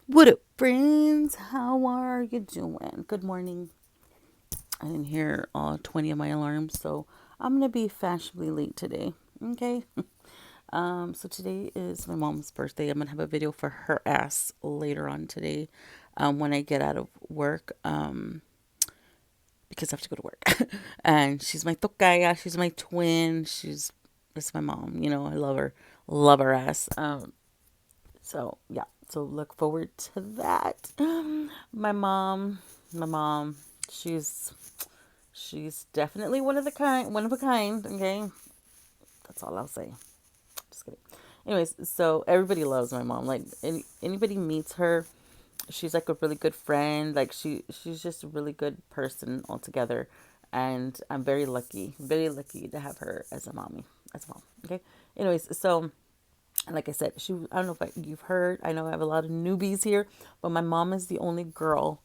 What up, friends? How are you doing? Good morning. I didn't hear all 20 of my alarms, so I'm gonna be fashionably late today. Okay. So today is my mom's birthday. I'm gonna have a video for her ass later on today, when I get out of work. Because I have to go to work. And she's my tocaya. She's my twin. It's my mom. I love her ass. So yeah, so look forward to that. My mom, my mom, she's she's definitely one of a kind. Okay, that's all I'll say. Just kidding. Anyways, so everybody loves my mom. Like anybody meets her, she's like a really good friend. Like she's just a really good person altogether, and I'm very lucky to have her as a mommy, as a mom. Okay. Anyways, so like I said, I don't know if you've heard, I know I have a lot of newbies here, but my mom is the only girl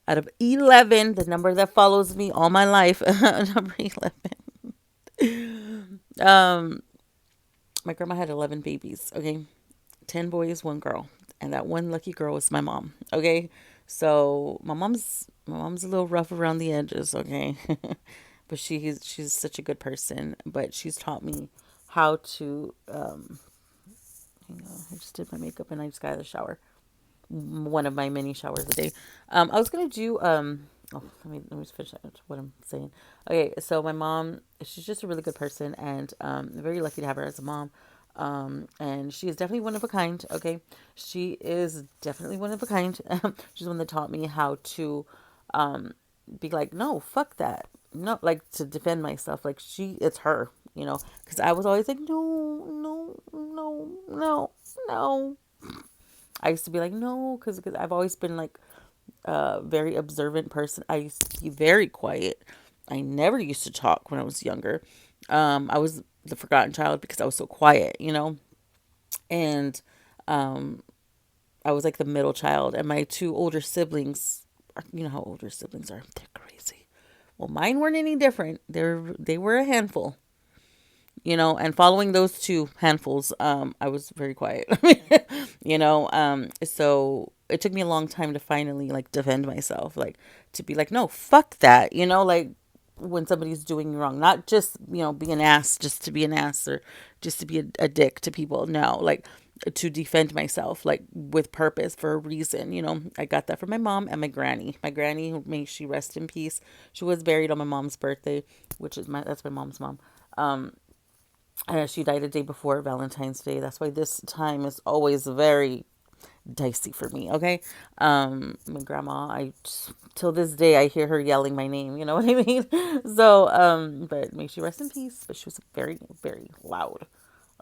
out of 11, the number that follows me all my life, number 11. My grandma had 11 babies, okay? 10 boys, one girl. And that one lucky girl is my mom, okay? So my mom's a little rough around the edges, okay? But she's such a good person, but she's taught me how to I just did my makeup and I just got out of the shower. One of my many showers a day. I was gonna do let me finish what I'm saying. Okay, so my mom, she's just a really good person, and I'm very lucky to have her as a mom. And she is definitely one of a kind. Okay, she is definitely one of a kind. She's the one that taught me how to be like, no, fuck that. No, like to defend myself. Like it's her, because I was always like, no, no, no, no, no. I used to be like, no, because I've always been like a very observant person. I used to be very quiet. I never used to talk when I was younger. I was the forgotten child because I was so quiet, and I was like the middle child, and my two older siblings, you know how older siblings are, they're crazy. Well, mine weren't any different. They were a handful, and following those two handfuls, I was very quiet. So it took me a long time to finally like defend myself, like to be like, no, fuck that, like when somebody's doing you wrong, not just be an ass just to be an ass, or just to be a dick to people. No, like to defend myself, like with purpose, for a reason. I got that from my mom and my granny. My granny, may she rest in peace, she was buried on my mom's birthday, which is that's my mom's mom. She died a day before Valentine's Day. That's why this time is always very dicey for me. Okay, my grandma, I till this day I hear her yelling my name. You know what I mean? So, but may she rest in peace. But she was very, very loud,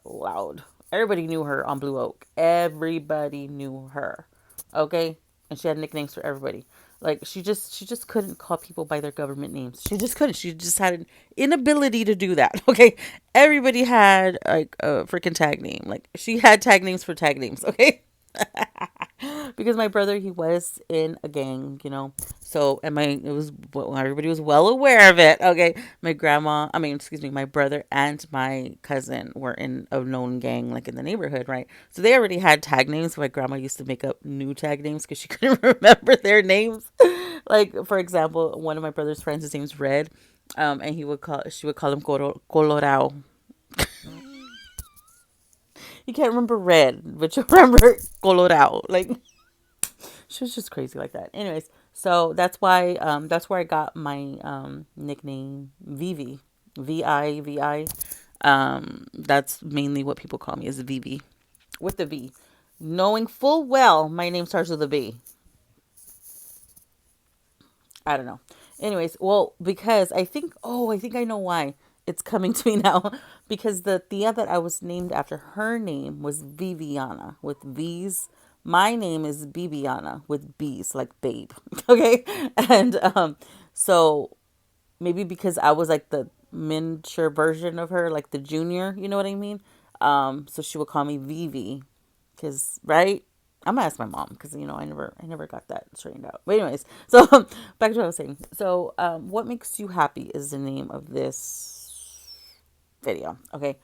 loud. Everybody knew her on Blue Oak. Everybody knew her. Okay, and she had nicknames for everybody. Like she just couldn't call people by their government names. She just couldn't. She just had an inability to do that. Okay, everybody had like a freaking tag name. Like she had tag names for tag names. Okay, because my brother, he was in a gang, so, and everybody was well aware of it. Okay, excuse me, my brother and my cousin were in a known gang, like in the neighborhood, right? So they already had tag names. My grandma used to make up new tag names because she couldn't remember their names. Like, for example, one of my brother's friends, his name's Red, and she would call him Colorado. You can't remember Red, but you remember Colorado. Like, she was just crazy like that. Anyways, so that's where I got my nickname Vivi. VI. That's mainly what people call me, is Vivi, with the V. Knowing full well my name starts with a V. I don't know. Anyways, well, because I think I know why it's coming to me now. Because the Thea that I was named after, her name was Viviana with V's. My name is Bibiana with B's, like babe. Okay, and so maybe because I was like the miniature version of her, like the junior, you know what I mean? So she would call me Vivi, because right. I'm gonna ask my mom because I never got that straightened out. But anyways, so back to what I was saying. So, what makes you happy is the name of this video. Okay,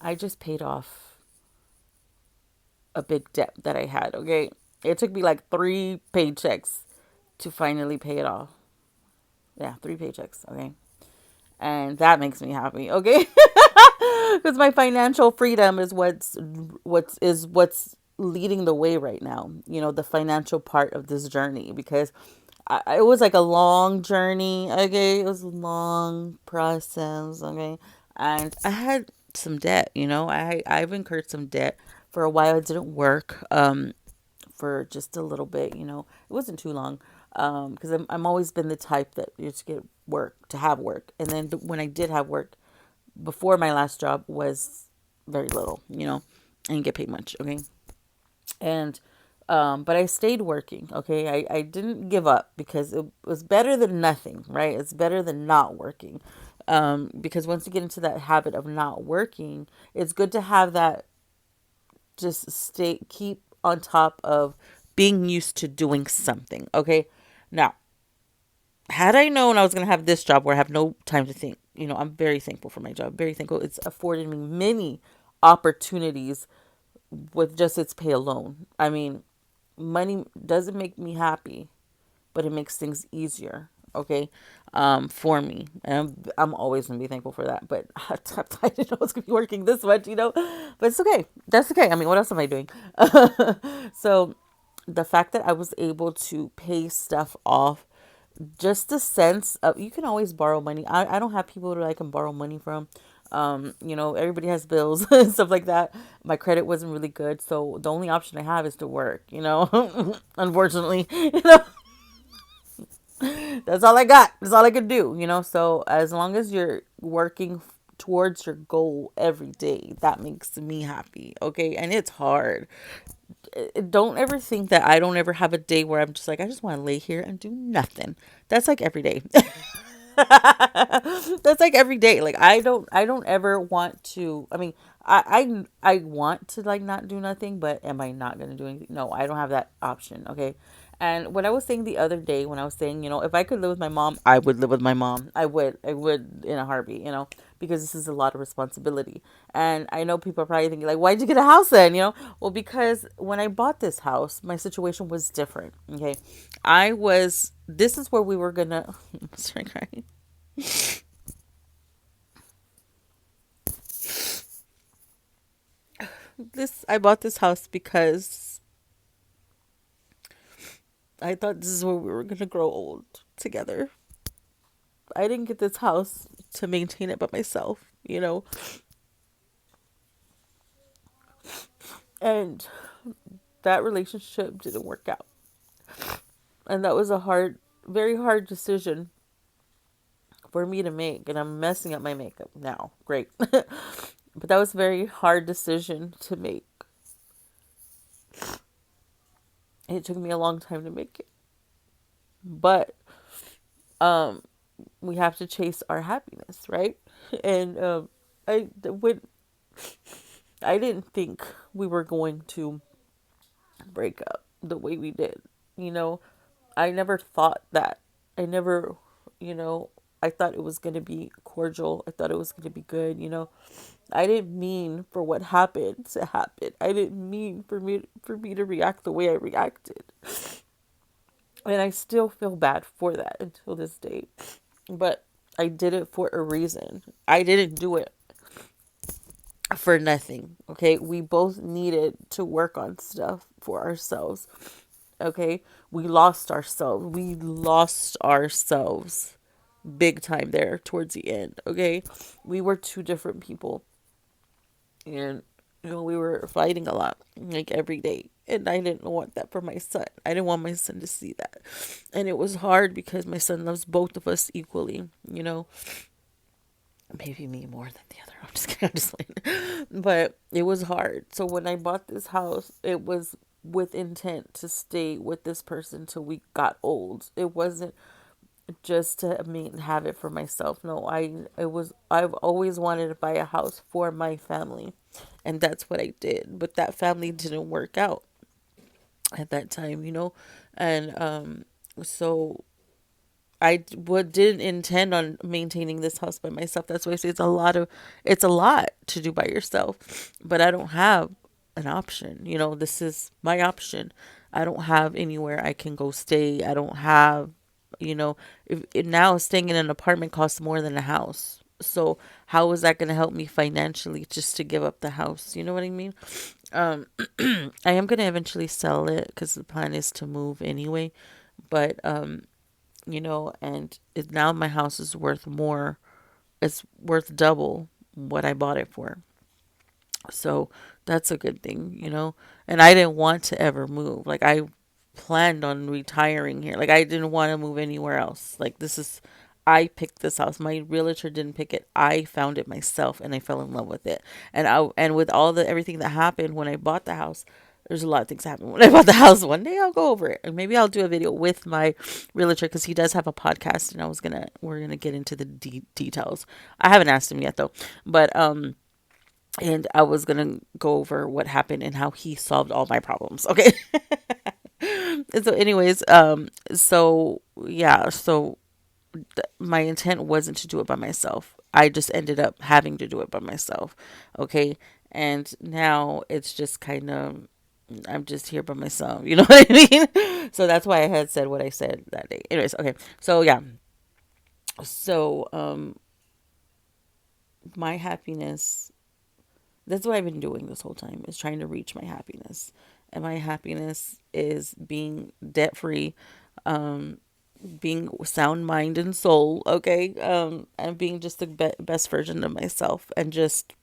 I just paid off a big debt that I had. Okay, it took me like 3 paychecks to finally pay it off. Yeah, 3 paychecks. Okay, and that makes me happy. Okay, because my financial freedom is what's leading the way right now. The financial part of this journey, because it was like a long journey. Okay, it was a long process. Okay, and I had some debt. I've incurred some debt for a while. It didn't work. For just a little bit. It wasn't too long. Because I'm always been the type that used to get work to have work, and then when I did have work before my last job was very little. I didn't get paid much. Okay, and but I stayed working. Okay, I didn't give up because it was better than nothing, right? It's better than not working. Because once you get into that habit of not working, it's good to have that, just keep on top of being used to doing something. Okay, now, had I known I was going to have this job where I have no time to think, I'm very thankful for my job. Very thankful. It's afforded me many opportunities with just its pay alone. I mean, money doesn't make me happy, but it makes things easier. Okay, for me, and I'm always gonna be thankful for that. But I didn't know I was gonna be working this much. But it's okay. That's okay. I mean, what else am I doing? So, the fact that I was able to pay stuff off, just the sense of, you can always borrow money. I don't have people that I can borrow money from. Everybody has bills and stuff like that. My credit wasn't really good, so the only option I have is to work. Unfortunately, that's all I got. That's all I could do. So as long as you're working towards your goal every day, that makes me happy. Okay, and it's hard. Don't ever think that I don't ever have a day where I'm just like, I just want to lay here and do nothing. That's like every day. That's like every day. Like, I don't ever want to. I mean, I want to like not do nothing, but am I not gonna do anything? No, I don't have that option. Okay. And what I was saying the other day, when I was saying, if I could live with my mom, I would live with my mom. I would in a heartbeat. Because this is a lot of responsibility. And I know people are probably thinking, like, why'd you get a house then? Well, because when I bought this house, my situation was different. Okay. This is where we were gonna, sorry, crying. I bought this house because I thought this is where we were gonna grow old together. I didn't get this house to maintain it by myself. And that relationship didn't work out. And that was a very hard decision for me to make. And I'm messing up my makeup now. Great. But that was a very hard decision to make. It took me a long time to make it. But um, we have to chase our happiness, right? And when I didn't think we were going to break up the way we did. You know, I never thought that. I never, you know, I thought it was going to be cordial. I thought it was going to be good. I didn't mean for what happened to happen. I didn't mean for me to react the way I reacted. And I still feel bad for that until this day. But I did it for a reason. I didn't do it for nothing. Okay? We both needed to work on stuff for ourselves. Okay? We lost ourselves. We lost ourselves big time there towards the end. Okay? We were two different people. And we were fighting a lot, like every day. And I didn't want that for my son. I didn't want my son to see that. And it was hard because my son loves both of us equally. Maybe me more than the other. I'm just kidding. I'm just playing. But it was hard. So when I bought this house, it was with intent to stay with this person till we got old. It wasn't just to have it for myself. No, I've always wanted to buy a house for my family, and that's what I did. But that family didn't work out at that time. And so didn't intend on maintaining this house by myself. That's why I say it's a lot to do by yourself. But I don't have an option. This is my option. I don't have anywhere I can go stay. I don't have, now staying in an apartment costs more than a house. So how is that going to help me financially just to give up the house? You know what I mean? Um, I am going to eventually sell it because the plan is to move anyway. But, and now my house is worth more. It's worth double what I bought it for. So that's a good thing. And I didn't want to ever move. Like, I planned on retiring here. Like, I didn't want to move anywhere else. Like, I picked this house. My realtor didn't pick it. I found it myself and I fell in love with it. And with all the everything that happened when I bought the house, there's a lot of things happened when I bought the house. One day I'll go over it, and maybe I'll do a video with my realtor because he does have a podcast, and we're gonna get into the details. I haven't asked him yet though, but and I was gonna go over what happened and how he solved all my problems. Okay. And so, anyways, so yeah, so my intent wasn't to do it by myself. I just ended up having to do it by myself. Okay, and now it's just kind of I'm just here by myself. You know what I mean? So that's why I had said what I said that day. Anyways, okay. So yeah. So my happiness, that's what I've been doing this whole time, is trying to reach my happiness. And my happiness is being debt free, being sound mind and soul, okay? And being just the best version of myself and just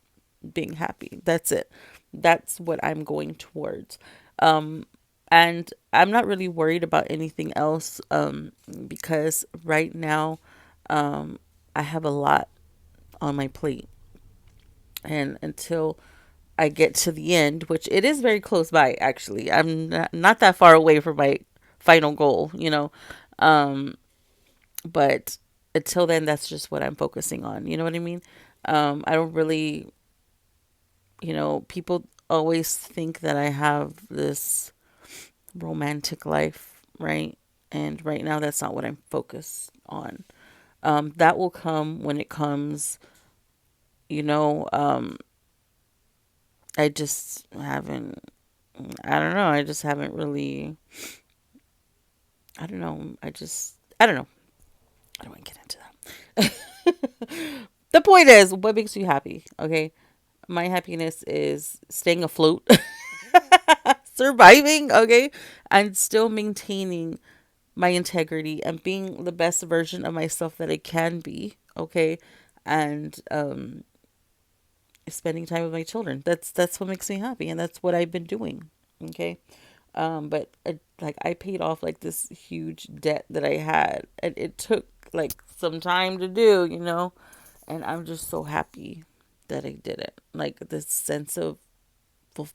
being happy. That's it. That's what I'm going towards. And I'm not really worried about anything else, because right now I have a lot on my plate. And until I get to the end, which it is very close by, actually, I'm not that far away from my final goal. Um, but until then, that's just what I'm focusing on. You know what I mean? I don't really, people always think that I have this romantic life, right? And right now, that's not what I'm focused on. That will come when it comes. You know, I just haven't. I don't know. I just haven't really. I don't know. I don't know. I don't want to get into that. The point is, what makes you happy? Okay. My happiness is staying afloat, surviving, okay, and still maintaining my integrity and being the best version of myself that I can be, okay, and spending time with my children. That's what makes me happy, and that's what I've been doing, okay. But like I paid off like this huge debt that I had, and it took like some time to do. And I'm just so happy that I did it. Like this sense of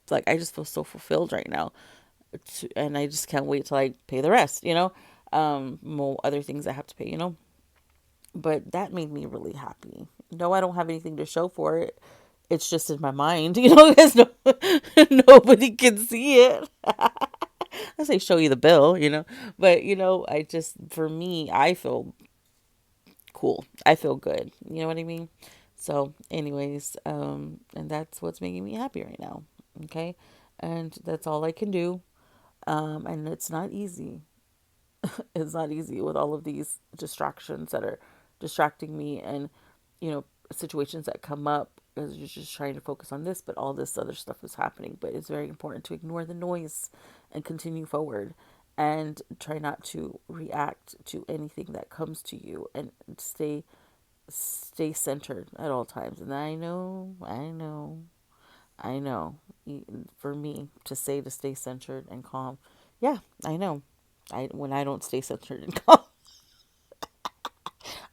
like I just feel so fulfilled right now, and I just can't wait till I pay the rest. More other things I have to pay. But that made me really happy. No, I don't have anything to show for it. It's just in my mind, because nobody can see it. I say show you the bill. But I just for me, I feel cool. I feel good. You know what I mean? So, anyways, and that's what's making me happy right now. Okay, and that's all I can do. And it's not easy. It's not easy with all of these distractions that are distracting me, and situations that come up because you're just trying to focus on this, but all this other stuff is happening. But it's very important to ignore the noise and continue forward, and try not to react to anything that comes to you, and stay centered at all times. And I know for me to say to stay centered and calm. Yeah, I know. When I don't stay centered and calm,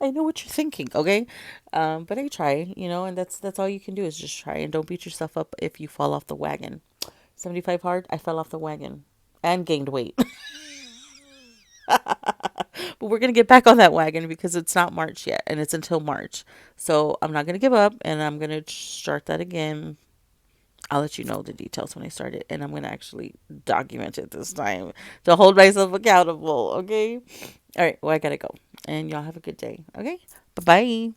I know what you're thinking, okay? But I try, and that's all you can do is just try, and don't beat yourself up if you fall off the wagon. 75 hard, I fell off the wagon and gained weight. But we're going to get back on that wagon because it's not March yet, and it's until March. So I'm not going to give up, and I'm going to start that again. I'll let you know the details when I start it, and I'm going to actually document it this time to hold myself accountable, okay? All right, well, I got to go. And y'all have a good day, okay? Bye bye.